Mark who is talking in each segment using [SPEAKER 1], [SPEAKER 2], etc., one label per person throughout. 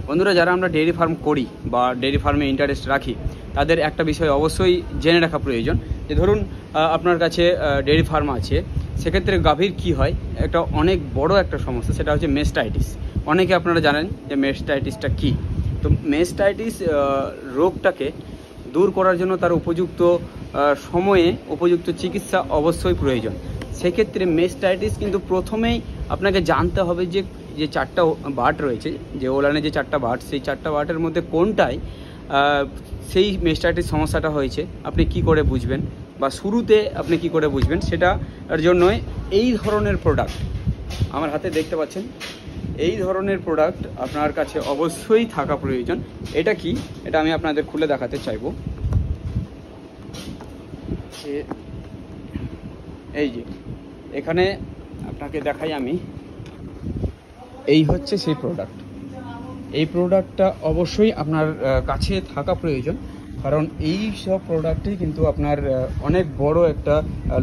[SPEAKER 1] বন্ধুরা, যারা আমরা ডেয়ারি ফার্ম করি বা ডেয়ারি ফার্মে ইন্টারেস্ট রাখি, তাদের একটা বিষয় অবশ্যই জেনে রাখা প্রয়োজন যে ধরুন আপনার কাছে ডেয়ারি ফার্ম আছে, সেক্ষেত্রে গাভীর কি হয়, একটা অনেক বড় একটা সমস্যা, সেটা হচ্ছে মেস্টাইটিস। অনেকে আপনারা জানেন যে মেস্টাইটিসটা কী। তো মেস্টাইটিস রোগটাকে দূর করার জন্য তার উপযুক্ত সময়ে উপযুক্ত চিকিৎসা অবশ্যই প্রয়োজন। সেক্ষেত্রে মেস্টাইটিস কিন্তু প্রথমেই আপনাকে জানতে হবে যে যে 4টা বাট রয়েছে, যে ওলানে যে 4টা বাট, সেই 4টা বাটের মধ্যে কোনটায় সেই মেস্টাইটিস সমস্যাটা হয়েছে আপনি কি করে বুঝবেন, বা শুরুতে আপনি কি করে বুঝবেন, সেটার জন্যই এই ধরনের প্রোডাক্ট আমার হাতে দেখতে পাচ্ছেন। এই ধরনের প্রোডাক্ট আপনার কাছে অবশ্যই থাকা প্রয়োজন। এটা কি, এটা আমি আপনাদের খুলে দেখাতে চাইবো। এই যে এখানে আপনাকে দেখাই আমি, এই হচ্ছে সেই প্রোডাক্ট। এই প্রোডাক্টটা অবশ্যই আপনার কাছে থাকা প্রয়োজন, কারণ এই সব প্রোডাক্টই কিন্তু আপনার অনেক বড় একটা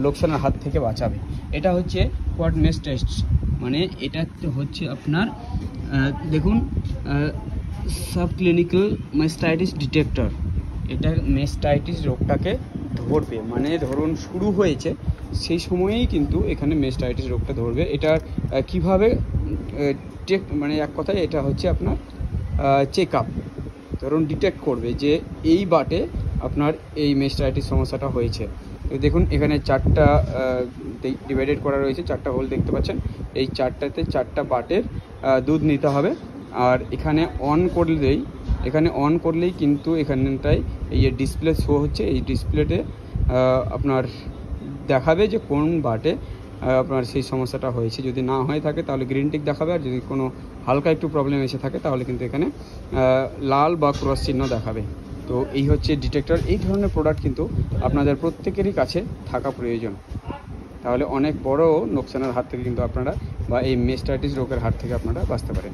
[SPEAKER 1] লোকসানের হাত থেকে বাঁচাবে। এটা হচ্ছে কোয়াড মেস্টাইটিস, মানে এটা হচ্ছে আপনার দেখুন সাব ক্লিনিক্যাল মেস্টাইটিস ডিটেক্টর। এটা মেস্টাইটিস রোগটাকে ধরবে, মানে ধরুন শুরু হয়েছে সেই সময়েই কিন্তু এখানে মেস্টাইটিস রোগটা ধরবে। এটা কিভাবে মানে এক কথায় এটা হচ্ছে আপনার চেক আপ, ধরুন ডিটেক্ট করবে যে এই বাটে আপনার এই মেস্টাইটিস সমস্যাটা হয়েছে। তো দেখুন এখানে 4টা ডিভাইডেড করা রয়েছে, 4টা হোল দেখতে পাচ্ছেন। এই 4টাতে 4টা বাটের দুধ নিতে হবে। আর এখানে অন করলেই কিন্তু এখানটায় এই যে ডিসপ্লে শো হচ্ছে, এই ডিসপ্লেতে আপনার দেখাবে যে কোন বাটে আপনার সেই সমস্যাটা হয়েছে। যদি না হয়ে থাকে তাহলে গ্রিন টিক দেখাবে, আর যদি কোনো হালকা একটু প্রবলেম এসে থাকে তাহলে কিন্তু এখানে লাল বা ক্রস চিহ্ন দেখাবে। তো এই হচ্ছে ডিটেক্টর। এই ধরনের প্রোডাক্ট কিন্তু আপনাদের প্রত্যেকেরই কাছে থাকা প্রয়োজন, তাহলে অনেক বড় নোকসানের হাত থেকে কিন্তু আপনারা, বা এই মেস্টাইটিস রোগের হাত থেকে আপনারা বাঁচতে পারেন।